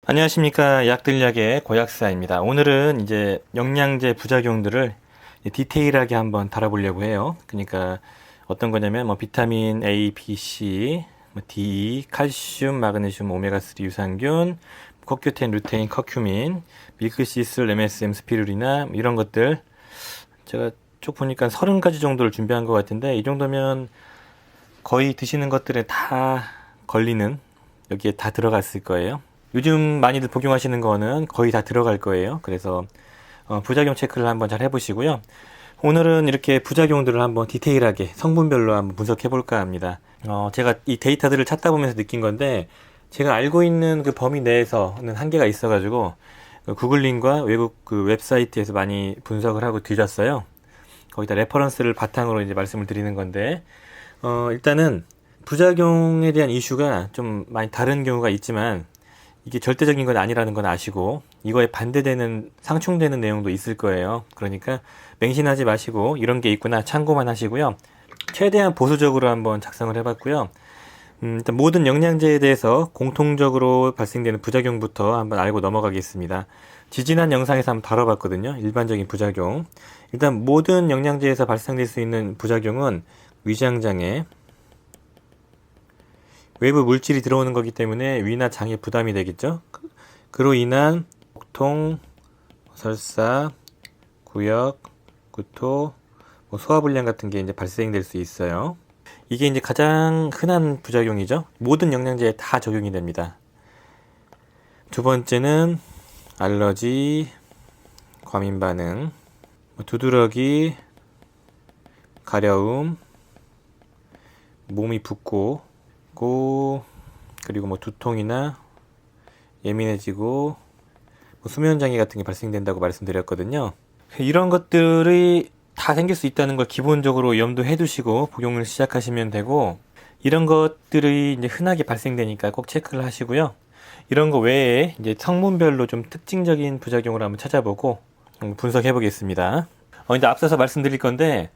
안녕하십니까. 약들약의 고약사입니다. 오늘은 이제 영양제 부작용들을 디테일하게 한번 다뤄보려고 해요. 그러니까 어떤 거냐면 뭐 비타민 A, B, C, 뭐 D, 칼슘, 마그네슘, 오메가3 유산균, 코큐텐, 루테인, 커큐민, 밀크시슬, MSM, 스피루리나 이런 것들 제가 쭉 보니까 30가지 정도를 준비한 것 같은데 이 정도면 거의 드시는 것들에 다 걸리는 여기에 다 들어갔을 거예요. 요즘 많이들 복용하시는 거는 거의 다 들어갈 거예요. 그래서 부작용 체크를 한번 잘 해보시고요. 오늘은 이렇게 부작용들을 한번 디테일하게 성분별로 한번 분석해 볼까 합니다. 제가 이 데이터들을 찾다 보면서 느낀 건데 제가 알고 있는 그 범위 내에서는 한계가 있어가지고 구글링과 외국 그 웹사이트에서 많이 분석을 하고 뒤졌어요. 거기다 레퍼런스를 바탕으로 이제 말씀을 드리는 건데 일단은 부작용에 대한 이슈가 좀 많이 다른 경우가 있지만 이게 절대적인 건 아니라는 건 아시고 이거에 반대되는 상충되는 내용도 있을 거예요. 그러니까 맹신하지 마시고 이런 게 있구나 참고만 하시고요. 최대한 보수적으로 한번 작성을 해봤고요. 일단 모든 영양제에 대해서 공통적으로 발생되는 부작용부터 한번 알고 넘어가겠습니다. 지지난 영상에서 한번 다뤄봤거든요. 일반적인 부작용. 일단 모든 영양제에서 발생될 수 있는 부작용은 위장장애, 외부 물질이 들어오는 거기 때문에 위나 장에 부담이 되겠죠. 그로 인한 복통, 설사, 구역, 구토, 소화불량 같은 게 이제 발생될 수 있어요. 이게 이제 가장 흔한 부작용이죠. 모든 영양제에 다 적용이 됩니다. 두 번째는 알러지, 과민 반응, 두드러기, 가려움, 몸이 붓고 그리고 뭐 두통이나 예민해지고 수면장애 같은 게 발생된다고 말씀드렸거든요. 이런 것들이 다 생길 수 있다는 걸 기본적으로 염두해 두시고 복용을 시작하시면 되고 이런 것들이 이제 흔하게 발생되니까 꼭 체크를 하시고요. 이런 거 외에 이제 성분별로 좀 특징적인 부작용을 한번 찾아보고 분석해 보겠습니다. 이제 앞서서 말씀드릴 건데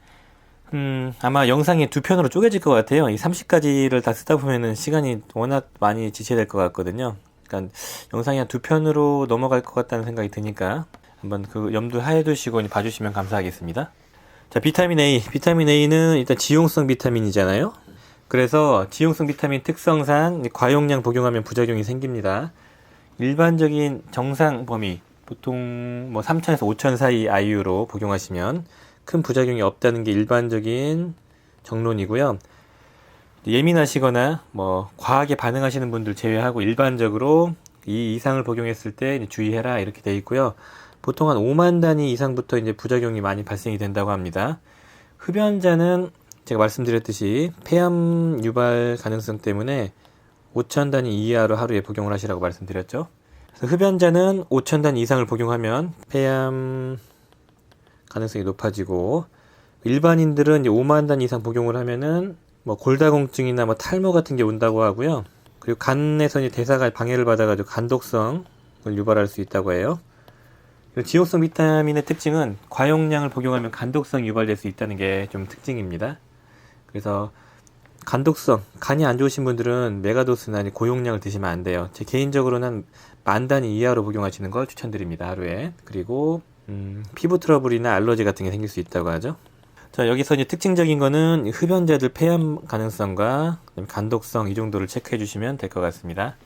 아마 영상이 두 편으로 쪼개질 것 같아요. 이 30가지를 다 쓰다 보면은 시간이 워낙 많이 지체될 것 같거든요. 그러니까 영상이 한 두 편으로 넘어갈 것 같다는 생각이 드니까 한번 그 염두하에 두시고 봐주시면 감사하겠습니다. 자, 비타민 A. 비타민 A는 일단 지용성 비타민이잖아요. 그래서 지용성 비타민 특성상 과용량 복용하면 부작용이 생깁니다. 일반적인 정상 범위, 보통 뭐 3,000에서 5,000 사이 IU로 복용하시면 큰 부작용이 없다는 게 일반적인 정론이고요. 예민하시거나 뭐 과하게 반응하시는 분들 제외하고 일반적으로 이 이상을 복용했을 때 주의해라 이렇게 돼 있고요. 보통 한 5만 단위 이상부터 이제 부작용이 많이 발생이 된다고 합니다. 흡연자는 제가 말씀드렸듯이 폐암 유발 가능성 때문에 5천 단위 이하로 하루에 복용을 하시라고 말씀드렸죠. 그래서 흡연자는 5천 단위 이상을 복용하면 폐암 가능성이 높아지고 일반인들은 이제 5만 단 이상 복용을 하면은 뭐 골다공증이나 뭐 탈모 같은 게 온다고 하고요. 그리고 간에서 이제 대사가 방해를 받아가지고 간독성을 유발할 수 있다고 해요. 지용성 비타민의 특징은 과용량을 복용하면 간독성이 유발될 수 있다는 게 좀 특징입니다. 그래서 간독성, 간이 안 좋으신 분들은 메가도스나 고용량을 드시면 안 돼요. 제 개인적으로는 10,000단위 이하로 복용하시는 걸 추천드립니다, 하루에. 그리고 피부 트러블이나 알러지 같은 게 생길 수 있다고 하죠. 자, 여기서 이제 특징적인 거는 흡연자들 폐암 가능성과 간독성 이 정도를 체크해 주시면 될 것 같습니다.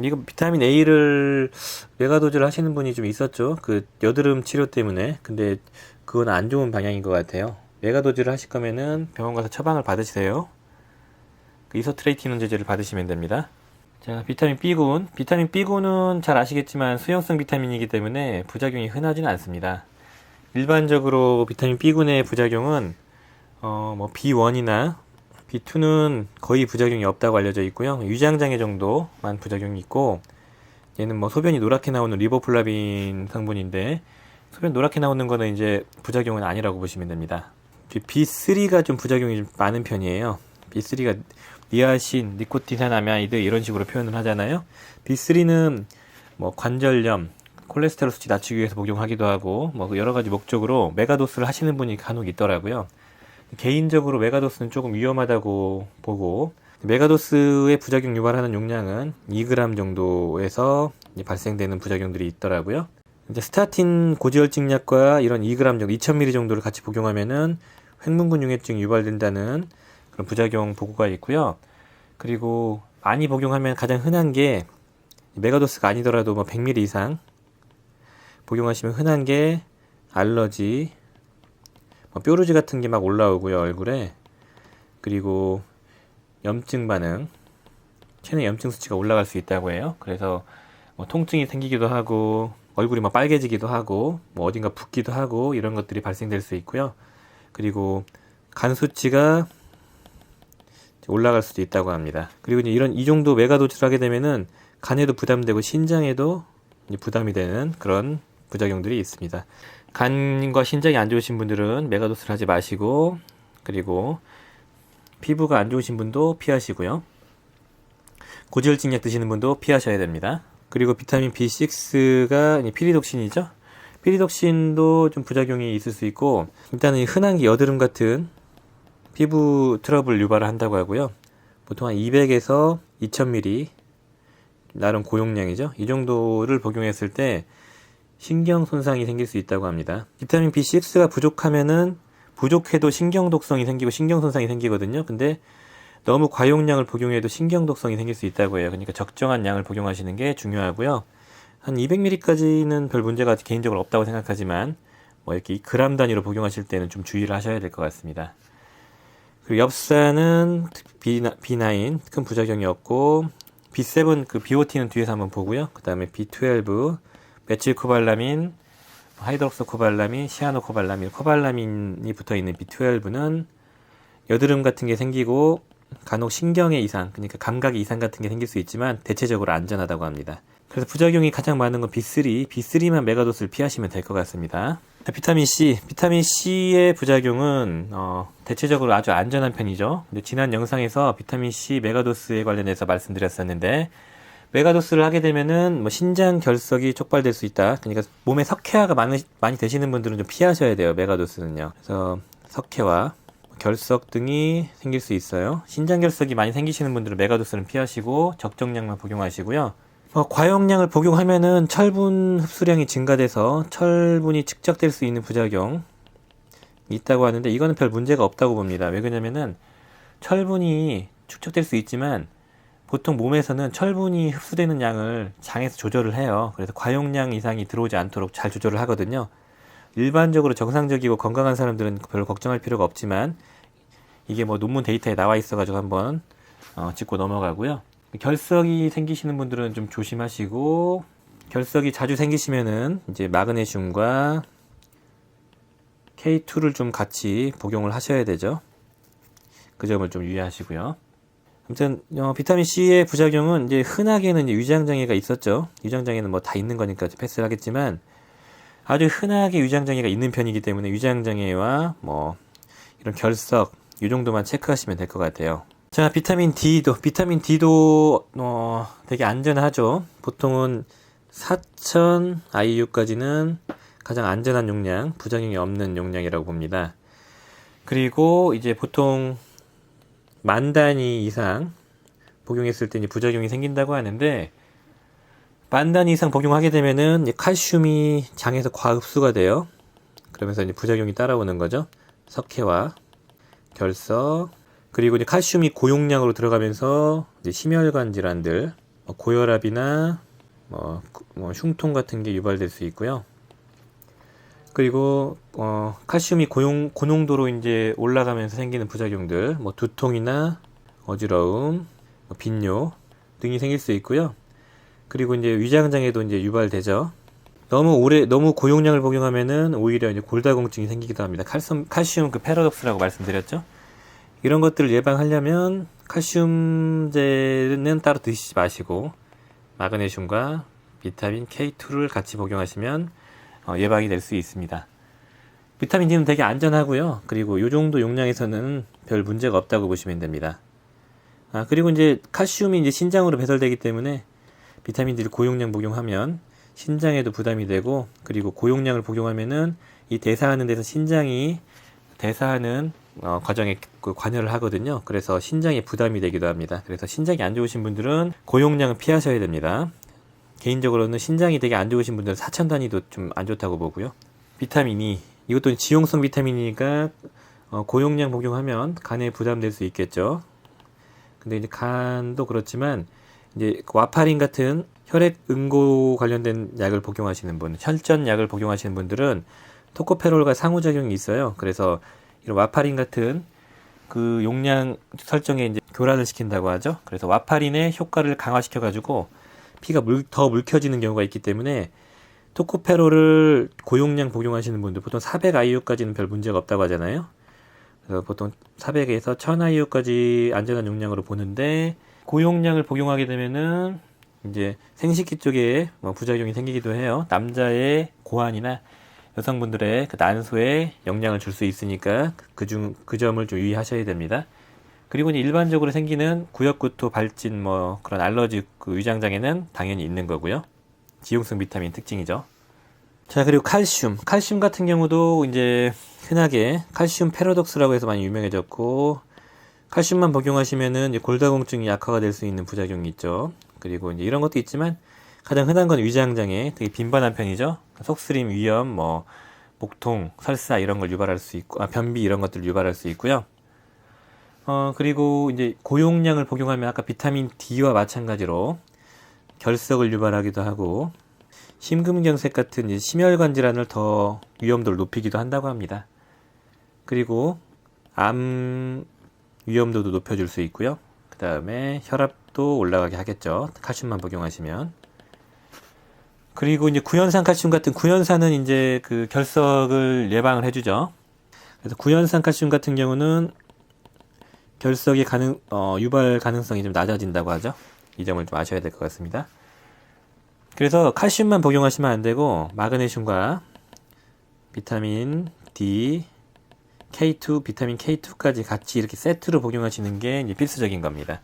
이거 비타민 A를 메가도즈를 하시는 분이 좀 있었죠. 그 여드름 치료 때문에. 근데 그건 안 좋은 방향인 것 같아요. 메가도즈를 하실 거면은 병원 가서 처방을 받으세요. 그 이소트레이티논제제를 받으시면 됩니다. 자, 비타민 B군. 비타민 B군은 잘 아시겠지만 수용성 비타민이기 때문에 부작용이 흔하지는 않습니다. 일반적으로 비타민 B군의 부작용은 뭐 B1이나 B2는 거의 부작용이 없다고 알려져 있고요. 위장장애 정도만 부작용이 있고 얘는 뭐 소변이 노랗게 나오는 리보플라빈 성분인데 소변 노랗게 나오는 거는 이제 부작용은 아니라고 보시면 됩니다. B3가 좀 부작용이 좀 많은 편이에요. B3가 니아신, 니코틴산아미드 이런 식으로 표현을 하잖아요. B3는 뭐 관절염, 콜레스테롤 수치 낮추기 위해서 복용하기도 하고 뭐 여러 가지 목적으로 메가도스를 하시는 분이 간혹 있더라고요. 개인적으로 메가도스는 조금 위험하다고 보고 메가도스의 부작용 유발하는 용량은 2g 정도에서 발생되는 부작용들이 있더라고요. 이제 스타틴 고지혈증약과 이런 2g 정도, 2000ml 정도를 같이 복용하면은 횡문근 융해증 유발된다는 그런 부작용 보고가 있고요. 그리고 많이 복용하면 가장 흔한 게 메가도스가 아니더라도 뭐 100ml 이상 복용하시면 흔한 게 알러지, 뭐 뾰루지 같은 게 막 올라오고요, 얼굴에. 그리고 염증 반응, 체내 염증 수치가 올라갈 수 있다고 해요. 그래서 뭐 통증이 생기기도 하고 얼굴이 막 빨개지기도 하고 뭐 어딘가 붓기도 하고 이런 것들이 발생될 수 있고요. 그리고 간 수치가 올라갈 수도 있다고 합니다. 그리고 이제 이 정도 메가도즈를 하게 되면은 간에도 부담되고 신장에도 부담이 되는 그런 부작용들이 있습니다. 간과 신장이 안 좋으신 분들은 메가도스를 하지 마시고, 그리고 피부가 안 좋으신 분도 피하시고요. 고지혈증약 드시는 분도 피하셔야 됩니다. 그리고 비타민 B6가 피리독신이죠. 피리독신도 좀 부작용이 있을 수 있고, 일단은 흔한 게 여드름 같은 피부 트러블 유발을 한다고 하고요. 보통 한 200에서 2000ml, 나름 고용량이죠. 이 정도를 복용했을 때 신경 손상이 생길 수 있다고 합니다. 비타민 B6가 부족해도 신경 독성이 생기고 신경 손상이 생기거든요. 근데 너무 과용량을 복용해도 신경 독성이 생길 수 있다고 해요. 그러니까 적정한 양을 복용하시는 게 중요하고요. 한 200ml까지는 별 문제가 개인적으로 없다고 생각하지만 뭐 이렇게 그람 단위로 복용하실 때는 좀 주의를 하셔야 될 것 같습니다. 그리고 엽사는 B9 큰 부작용이 없고, B7 그 BOT는 뒤에서 한번 보고요. 그 다음에 B12 메칠코발라민, 하이드록소코발라민, 시아노코발라민, 코발라민이 붙어있는 B12는 여드름 같은 게 생기고 간혹 신경의 이상, 그러니까 감각의 이상 같은 게 생길 수 있지만 대체적으로 안전하다고 합니다. 그래서 부작용이 가장 많은 건 B3만 메가도스를 피하시면 될 것 같습니다. 비타민 C의 부작용은 대체적으로 아주 안전한 편이죠. 근데 지난 영상에서 비타민 C 메가도스에 관련해서 말씀드렸었는데, 메가도스를 하게 되면은 뭐 신장 결석이 촉발될 수 있다. 그러니까 몸에 석회화가 많이 되시는 분들은 좀 피하셔야 돼요, 메가도스는요. 그래서 석회화, 결석 등이 생길 수 있어요. 신장 결석이 많이 생기시는 분들은 메가도스는 피하시고 적정량만 복용하시고요. 과용량을 복용하면은 철분 흡수량이 증가돼서 철분이 축적될 수 있는 부작용이 있다고 하는데, 이거는 별 문제가 없다고 봅니다. 왜 그러냐면은 철분이 축적될 수 있지만 보통 몸에서는 철분이 흡수되는 양을 장에서 조절을 해요. 그래서 과용량 이상이 들어오지 않도록 잘 조절을 하거든요. 일반적으로 정상적이고 건강한 사람들은 별로 걱정할 필요가 없지만, 이게 뭐 논문 데이터에 나와 있어가지고 한번 짚고 넘어가고요. 결석이 생기시는 분들은 좀 조심하시고, 결석이 자주 생기시면은 이제 마그네슘과 K2를 좀 같이 복용을 하셔야 되죠. 그 점을 좀 유의하시고요. 아무튼 비타민 C의 부작용은 이제 흔하게는 이제 위장장애가 있었죠. 위장장애는 뭐 다 있는 거니까 패스를 하겠지만, 아주 흔하게 위장장애가 있는 편이기 때문에 위장장애와 뭐 이런 결석 이 정도만 체크하시면 될 것 같아요. 자, 비타민 D도 되게 안전하죠. 보통은 4000 IU까지는 가장 안전한 용량, 부작용이 없는 용량이라고 봅니다. 그리고 이제 보통 10,000단위 이상 복용했을 때 이제 부작용이 생긴다고 하는데, 10,000단위 이상 복용하게 되면은 칼슘이 장에서 과흡수가 돼요. 그러면서 이제 부작용이 따라오는 거죠. 석회화, 결석, 그리고 이제 칼슘이 고용량으로 들어가면서 이제 심혈관 질환들, 고혈압이나 뭐 흉통 같은 게 유발될 수 있고요. 그리고 칼슘이 고농도로 이제 올라가면서 생기는 부작용들, 뭐 두통이나 어지러움, 빈뇨 등이 생길 수 있고요. 그리고 이제 위장장애도 이제 유발되죠. 너무 고용량을 복용하면은 오히려 이제 골다공증이 생기기도 합니다. 칼슘 그 패러독스라고 말씀드렸죠. 이런 것들을 예방하려면 칼슘제는 따로 드시지 마시고 마그네슘과 비타민 K2를 같이 복용하시면 예방이 될 수 있습니다. 비타민 D는 되게 안전하고요. 그리고 이 정도 용량에서는 별 문제가 없다고 보시면 됩니다. 그리고 이제 칼슘이 이제 신장으로 배설되기 때문에 비타민 D를 고용량 복용하면 신장에도 부담이 되고, 그리고 고용량을 복용하면은 이 대사하는 데서 신장이 대사하는 과정에 관여를 하거든요. 그래서 신장에 부담이 되기도 합니다. 그래서 신장이 안 좋으신 분들은 고용량을 피하셔야 됩니다. 개인적으로는 신장이 되게 안 좋으신 분들은 4천 단위도 좀 안 좋다고 보고요. 비타민 E, 이것도 지용성 비타민이니까 고용량 복용하면 간에 부담될 수 있겠죠. 근데 이제 간도 그렇지만 이제 와파린 같은 혈액 응고 관련된 약을 복용하시는 분, 혈전 약을 복용하시는 분들은 토코페롤과 상호작용이 있어요. 그래서 이런 와파린 같은 그 용량 설정에 이제 교란을 시킨다고 하죠. 그래서 와파린의 효과를 강화시켜 가지고 피가 더 묽혀지는 경우가 있기 때문에 토코페롤을 고용량 복용하시는 분들 보통 400 IU까지는 별 문제가 없다고 하잖아요. 그래서 보통 400에서 1000 IU까지 안전한 용량으로 보는데 고용량을 복용하게 되면은 이제 생식기 쪽에 부작용이 생기기도 해요. 남자의 고환이나 여성분들의 그 난소에 영향을 줄 수 있으니까 그 점을 좀 유의하셔야 됩니다. 그리고 이제 일반적으로 생기는 구역구토, 발진, 그런 알러지 그 위장장애는 당연히 있는 거고요. 지용성 비타민 특징이죠. 자, 그리고 칼슘. 칼슘 같은 경우도 이제 흔하게 칼슘 패러독스라고 해서 많이 유명해졌고, 칼슘만 복용하시면은 이제 골다공증이 약화가 될 수 있는 부작용이 있죠. 그리고 이제 이런 것도 있지만 가장 흔한 건 위장장애, 되게 빈번한 편이죠. 속쓰림, 위염, 목통, 설사 이런 걸 유발할 수 있고, 변비 이런 것들을 유발할 수 있고요. 그리고 이제 고용량을 복용하면 아까 비타민 D와 마찬가지로 결석을 유발하기도 하고, 심근경색 같은 이제 심혈관 질환을 더 위험도를 높이기도 한다고 합니다. 그리고 암 위험도도 높여줄 수 있고요. 그 다음에 혈압도 올라가게 하겠죠. 칼슘만 복용하시면. 그리고 이제 구연산 칼슘 같은 구연산은 이제 그 결석을 예방을 해주죠. 그래서 구연산 칼슘 같은 경우는 결석의 유발 가능성이 좀 낮아진다고 하죠. 이 점을 좀 아셔야 될 것 같습니다. 그래서 칼슘만 복용하시면 안 되고 마그네슘과 비타민 D, K2, 비타민 K2까지 같이 이렇게 세트로 복용하시는 게 이제 필수적인 겁니다.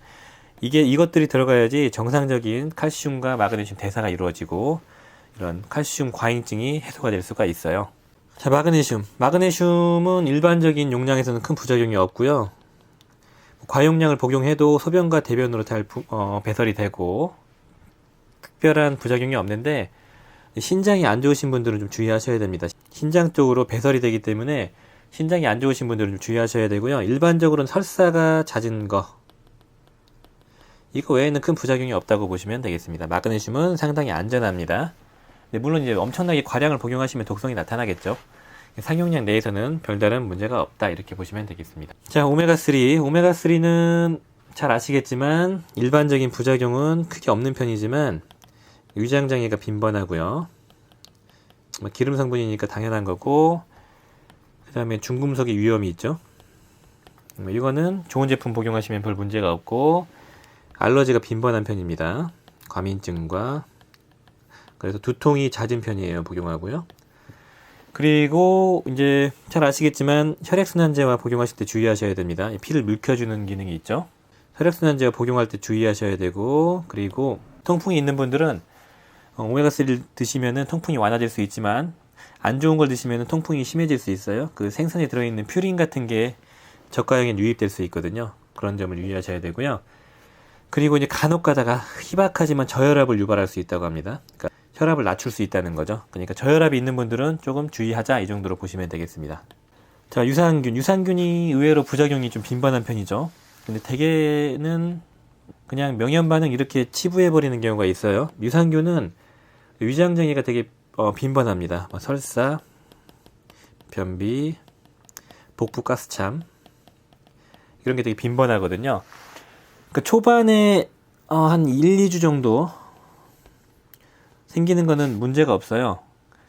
이것들이 들어가야지 정상적인 칼슘과 마그네슘 대사가 이루어지고 이런 칼슘 과잉증이 해소가 될 수가 있어요. 자, 마그네슘. 마그네슘은 일반적인 용량에서는 큰 부작용이 없고요. 과용량을 복용해도 소변과 대변으로 잘 배설이 되고 특별한 부작용이 없는데 신장이 안 좋으신 분들은 좀 주의하셔야 됩니다. 신장 쪽으로 배설이 되기 때문에 신장이 안 좋으신 분들은 좀 주의하셔야 되고요. 일반적으로는 설사가 잦은 거 이거 외에는 큰 부작용이 없다고 보시면 되겠습니다. 마그네슘은 상당히 안전합니다. 물론 이제 엄청나게 과량을 복용하시면 독성이 나타나겠죠. 상용량 내에서는 별다른 문제가 없다 이렇게 보시면 되겠습니다. 자, 오메가3. 오메가3는 잘 아시겠지만 일반적인 부작용은 크게 없는 편이지만 위장장애가 빈번하고요. 기름 성분이니까 당연한 거고 그 다음에 중금속의 위험이 있죠. 이거는 좋은 제품 복용하시면 별 문제가 없고 알러지가 빈번한 편입니다. 과민증과 그래서 두통이 잦은 편이에요. 복용하고요. 그리고 이제 잘 아시겠지만 혈액순환제와 복용하실 때 주의하셔야 됩니다. 피를 묽혀주는 기능이 있죠. 혈액순환제와 복용할 때 주의하셔야 되고 그리고 통풍이 있는 분들은 오메가3를 드시면은 통풍이 완화될 수 있지만 안 좋은 걸 드시면은 통풍이 심해질 수 있어요. 그 생선에 들어있는 퓨린 같은 게 저가형에 유입될 수 있거든요. 그런 점을 유의하셔야 되고요. 그리고 이제 간혹 가다가 희박하지만 저혈압을 유발할 수 있다고 합니다. 그러니까 혈압을 낮출 수 있다는 거죠. 그러니까 저혈압이 있는 분들은 조금 주의하자 이 정도로 보시면 되겠습니다. 자, 유산균이 의외로 부작용이 좀 빈번한 편이죠. 근데 대개는 그냥 명현 반응 이렇게 치부해버리는 경우가 있어요. 유산균은 위장장애가 되게 빈번합니다. 설사, 변비, 복부 가스참 이런 게 되게 빈번하거든요. 그 초반에 한 1-2주 정도 생기는 거는 문제가 없어요.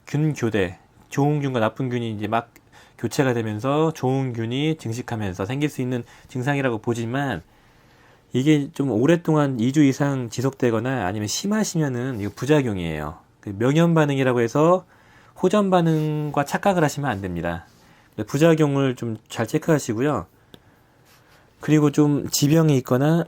균 교대, 좋은 균과 나쁜 균이 이제 막 교체가 되면서 좋은 균이 증식하면서 생길 수 있는 증상이라고 보지만 이게 좀 오랫동안 2주 이상 지속되거나 아니면 심하시면은 이거 부작용이에요. 명현 반응이라고 해서 호전 반응과 착각을 하시면 안 됩니다. 부작용을 좀 잘 체크하시고요. 그리고 좀 지병이 있거나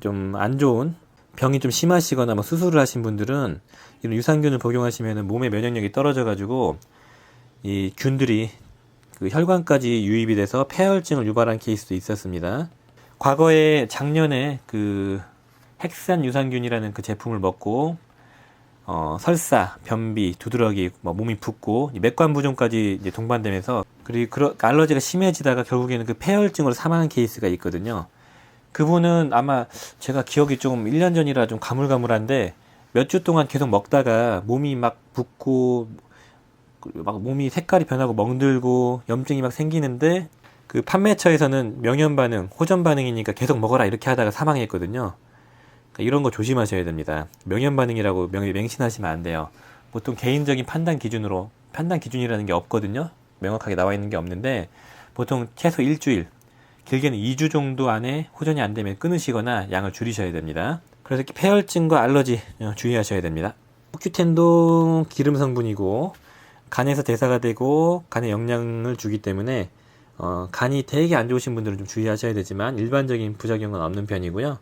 좀 안 좋은 병이 좀 심하시거나 수술을 하신 분들은 이런 유산균을 복용하시면 몸의 면역력이 떨어져 가지고 이 균들이 그 혈관까지 유입이 돼서 폐혈증을 유발한 케이스도 있었습니다. 과거에 작년에 그 핵산 유산균이라는 그 제품을 먹고 설사, 변비, 두드러기, 몸이 붓고 맥관 부종까지 이제 동반되면서 그리고 알러지가 심해지다가 결국에는 그 폐혈증으로 사망한 케이스가 있거든요. 그분은 아마 제가 기억이 좀 1년 전이라 좀 가물가물한데 몇 주 동안 계속 먹다가 몸이 막 붓고 막 몸이 색깔이 변하고 멍들고 염증이 막 생기는데 그 판매처에서는 명현 반응, 호전 반응이니까 계속 먹어라 이렇게 하다가 사망했거든요. 그러니까 이런 거 조심하셔야 됩니다. 명현 반응이라고 맹신하시면 안 돼요. 보통 개인적인 판단 기준이라는 게 없거든요. 명확하게 나와 있는 게 없는데 보통 최소 일주일, 길게는 2주 정도 안에 호전이 안 되면 끊으시거나 양을 줄이셔야 됩니다. 그래서 폐혈증과 알러지 주의하셔야 됩니다. 코큐텐도 기름 성분이고 간에서 대사가 되고 간에 영양을 주기 때문에 간이 되게 안 좋으신 분들은 좀 주의하셔야 되지만 일반적인 부작용은 없는 편이고요.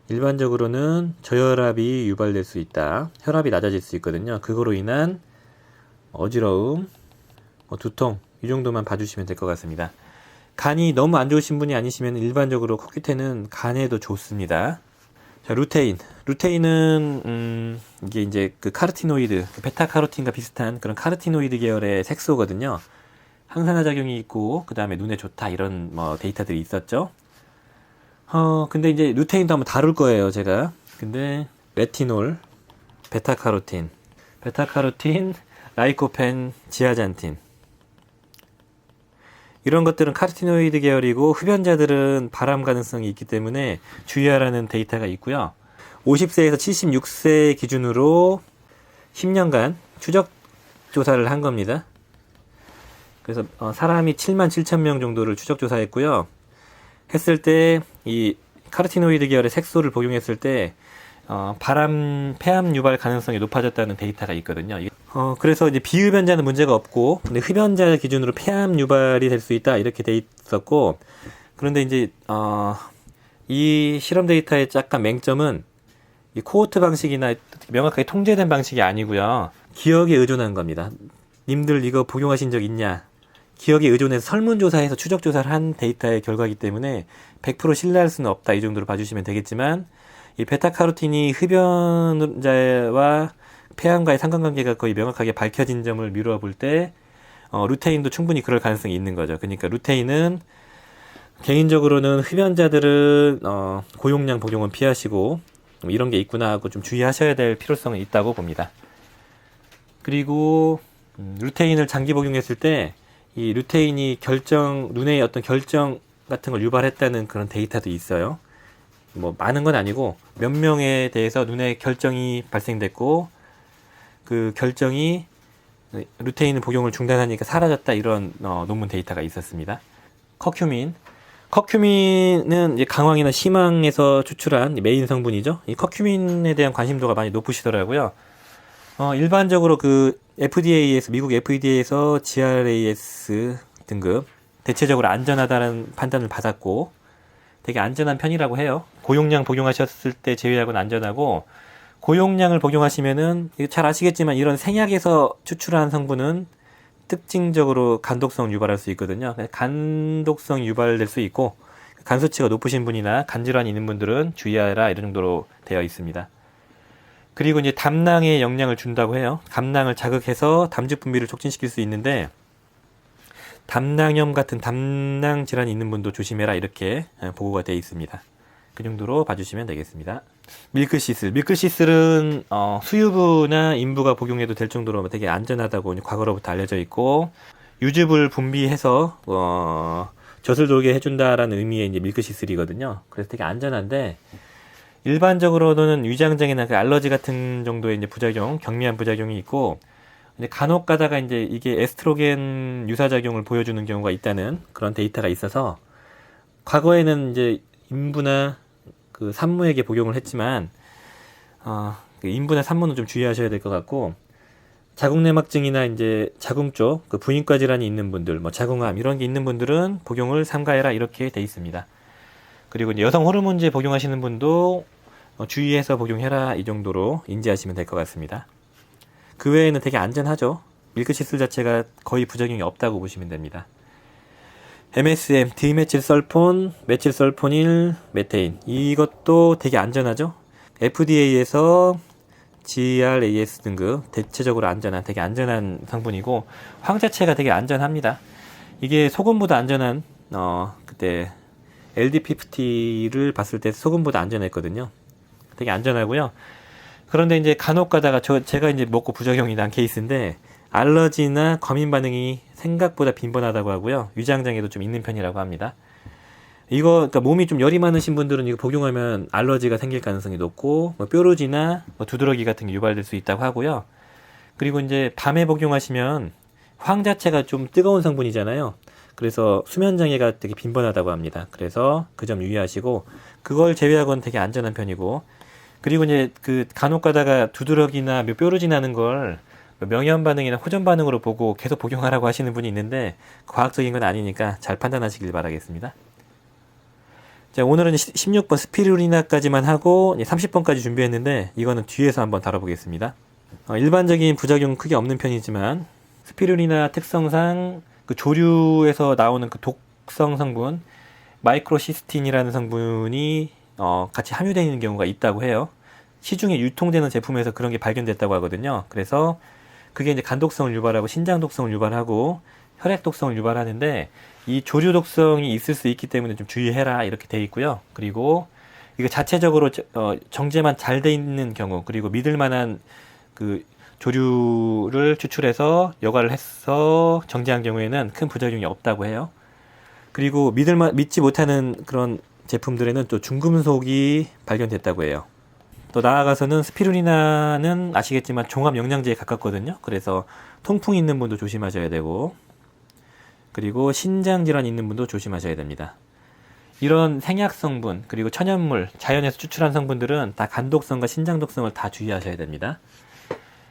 일반적으로는 저혈압이 유발될 수 있다. 혈압이 낮아질 수 있거든요. 그거로 인한 어지러움, 두통 이 정도만 봐주시면 될 것 같습니다. 간이 너무 안 좋으신 분이 아니시면 일반적으로 코큐텐은 간에도 좋습니다. 자, 루테인은 이게 이제 그 카르티노이드, 베타카로틴과 비슷한 그런 카르티노이드 계열의 색소거든요. 항산화 작용이 있고 그 다음에 눈에 좋다 이런 데이터들이 있었죠. 근데 이제 루테인도 한번 다룰 거예요, 제가. 근데 레티놀, 베타카로틴, 라이코펜, 지아잔틴 이런 것들은 카르티노이드 계열이고 흡연자들은 발암 가능성이 있기 때문에 주의하라는 데이터가 있고요. 50세에서 76세 기준으로 10년간 추적 조사를 한 겁니다. 그래서 사람이 7만 7천 명 정도를 추적 조사했고요. 했을 때 이 카르티노이드 계열의 색소를 복용했을 때 폐암 유발 가능성이 높아졌다는 데이터가 있거든요. 그래서 이제 비흡연자는 문제가 없고, 근데 흡연자 기준으로 폐암 유발이 될 수 있다 이렇게 돼 있었고, 그런데 이제 이 실험 데이터의 약간 맹점은 이 코호트 방식이나 명확하게 통제된 방식이 아니고요. 기억에 의존한 겁니다. 님들 이거 복용하신 적 있냐? 기억에 의존해서 설문조사해서 추적조사를 한 데이터의 결과이기 때문에 100% 신뢰할 수는 없다 이 정도로 봐주시면 되겠지만, 이 베타카로틴이 흡연자와 폐암과의 상관관계가 거의 명확하게 밝혀진 점을 미루어 볼 때 루테인도 충분히 그럴 가능성이 있는 거죠. 그러니까 루테인은 개인적으로는 흡연자들은 고용량 복용은 피하시고 이런 게 있구나 하고 좀 주의하셔야 될 필요성이 있다고 봅니다. 그리고 루테인을 장기 복용했을 때 이 루테인이 눈의 어떤 결정 같은 걸 유발했다는 그런 데이터도 있어요. 많은 건 아니고 몇 명에 대해서 눈에 결정이 발생됐고 그 결정이 루테인 복용을 중단하니까 사라졌다 이런 논문 데이터가 있었습니다. 커큐민은 이제 강황이나 심황에서 추출한 메인 성분이죠. 이 커큐민에 대한 관심도가 많이 높으시더라고요. 일반적으로 그 미국 FDA에서 GRAS 등급 대체적으로 안전하다는 판단을 받았고 되게 안전한 편이라고 해요. 고용량 복용하셨을 때 제외하고는 안전하고, 고용량을 복용하시면은 잘 아시겠지만 이런 생약에서 추출한 성분은 특징적으로 간독성 유발할 수 있거든요. 간독성 유발될 수 있고 간 수치가 높으신 분이나 간 질환이 있는 분들은 주의하라 이런 정도로 되어 있습니다. 그리고 이제 담낭에 영향을 준다고 해요. 담낭을 자극해서 담즙 분비를 촉진시킬 수 있는데 담낭염 같은 담낭 질환이 있는 분도 조심해라 이렇게 보고가 되어 있습니다. 그 정도로 봐주시면 되겠습니다. 밀크시슬은 수유부나 인부가 복용해도 될 정도로 되게 안전하다고 과거로부터 알려져 있고, 유즙을 분비해서 젖을 돌게 해준다라는 의미의 이제 밀크시슬이거든요. 그래서 되게 안전한데 일반적으로는 위장장애나 그 알러지 같은 정도의 이제 부작용, 경미한 부작용이 있고, 이제 간혹 가다가 이제 이게 에스트로겐 유사작용을 보여주는 경우가 있다는 그런 데이터가 있어서 과거에는 이제 인부나 그 산모에게 복용을 했지만 그 인부나 산모는 좀 주의하셔야 될 것 같고, 자궁내막증이나 이제 자궁 쪽 그 부인과 질환이 있는 분들, 자궁암 이런 게 있는 분들은 복용을 삼가해라 이렇게 돼 있습니다. 그리고 이제 여성 호르몬제 복용하시는 분도 주의해서 복용해라 이 정도로 인지하시면 될 것 같습니다. 그 외에는 되게 안전하죠. 밀크시슬 자체가 거의 부작용이 없다고 보시면 됩니다. MSM, 디메틸설폰, 메틸설포닐, 메테인. 이것도 되게 안전하죠? FDA에서 GRAS 등급 대체적으로 안전한, 되게 안전한 성분이고 황자체가 되게 안전합니다. 이게 소금보다 안전한, 그때 LD50를 봤을 때 소금보다 안전했거든요. 되게 안전하고요. 그런데 이제 간혹 가다가 제가 이제 먹고 부작용이 난 케이스인데 알러지나 과민 반응이 생각보다 빈번하다고 하고요. 위장장애도 좀 있는 편이라고 합니다. 이거, 그러니까 몸이 좀 열이 많으신 분들은 이거 복용하면 알러지가 생길 가능성이 높고, 뭐 뾰루지나 뭐 두드러기 같은 게 유발될 수 있다고 하고요. 그리고 이제 밤에 복용하시면 황 자체가 좀 뜨거운 성분이잖아요. 그래서 수면장애가 되게 빈번하다고 합니다. 그래서 그 점 유의하시고, 그걸 제외하고는 되게 안전한 편이고, 그리고 이제 그 간혹 가다가 두드러기나 뾰루지 나는 걸 명현 반응이나 호전 반응으로 보고 계속 복용하라고 하시는 분이 있는데 과학적인 건 아니니까 잘 판단하시길 바라겠습니다. 자, 오늘은 16번 스피루리나까지만 하고 30번까지 준비했는데 이거는 뒤에서 한번 다뤄보겠습니다. 일반적인 부작용은 크게 없는 편이지만 스피루리나 특성상 그 조류에서 나오는 그 독성 성분 마이크로시스틴이라는 성분이 같이 함유되어 있는 경우가 있다고 해요. 시중에 유통되는 제품에서 그런 게 발견됐다고 하거든요. 그래서 그게 이제 간 독성을 유발하고 신장 독성을 유발하고 혈액 독성을 유발하는데 이 조류 독성이 있을 수 있기 때문에 좀 주의해라 이렇게 돼 있고요. 그리고 이거 자체적으로 정제만 잘 돼 있는 경우 그리고 믿을 만한 그 조류를 추출해서 여과를 해서 정제한 경우에는 큰 부작용이 없다고 해요. 그리고 믿지 못하는 그런 제품들에는 또 중금속이 발견됐다고 해요. 또 나아가서는 스피루리나는 아시겠지만 종합 영양제에 가깝거든요. 그래서 통풍 있는 분도 조심하셔야 되고, 그리고 신장 질환 있는 분도 조심하셔야 됩니다. 이런 생약 성분 그리고 천연물, 자연에서 추출한 성분들은 다 간독성과 신장 독성을 다 주의하셔야 됩니다.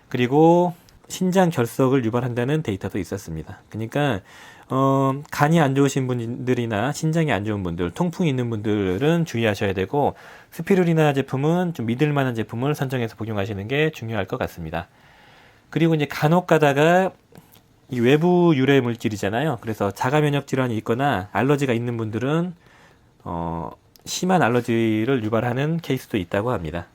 그리고 신장 결석을 유발한다는 데이터도 있었습니다. 그러니까 간이 안 좋으신 분들이나 신장이 안 좋은 분들, 통풍이 있는 분들은 주의하셔야 되고 스피루리나 제품은 좀 믿을 만한 제품을 선정해서 복용하시는 게 중요할 것 같습니다. 그리고 이제 간혹 가다가 이 외부 유래 물질이잖아요. 그래서 자가 면역 질환이 있거나 알러지가 있는 분들은 심한 알러지를 유발하는 케이스도 있다고 합니다.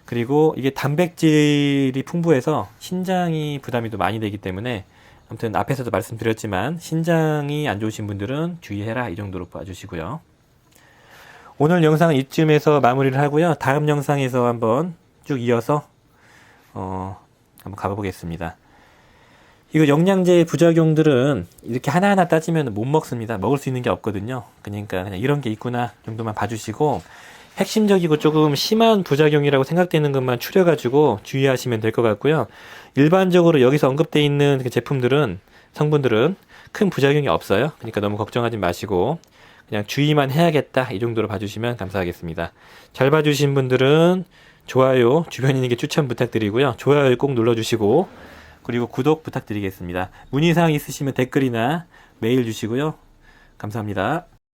그리고 이게 단백질이 풍부해서 신장이 부담이 더 많이 되기 때문에 아무튼 앞에서도 말씀드렸지만 신장이 안 좋으신 분들은 주의해라 이 정도로 봐주시고요. 오늘 영상은 이쯤에서 마무리를 하고요. 다음 영상에서 한번 쭉 이어서 한번 가보겠습니다. 이거 영양제의 부작용들은 이렇게 하나하나 따지면 못 먹습니다. 먹을 수 있는 게 없거든요. 그러니까 그냥 이런 게 있구나 정도만 봐주시고 핵심적이고 조금 심한 부작용이라고 생각되는 것만 추려가지고 주의하시면 될 것 같고요. 일반적으로 여기서 언급되어 있는 그 제품들은, 성분들은 큰 부작용이 없어요. 그러니까 너무 걱정하지 마시고 그냥 주의만 해야겠다 이 정도로 봐주시면 감사하겠습니다. 잘 봐주신 분들은 좋아요, 주변인에게 추천 부탁드리고요. 좋아요 꼭 눌러주시고 그리고 구독 부탁드리겠습니다. 문의사항 있으시면 댓글이나 메일 주시고요. 감사합니다.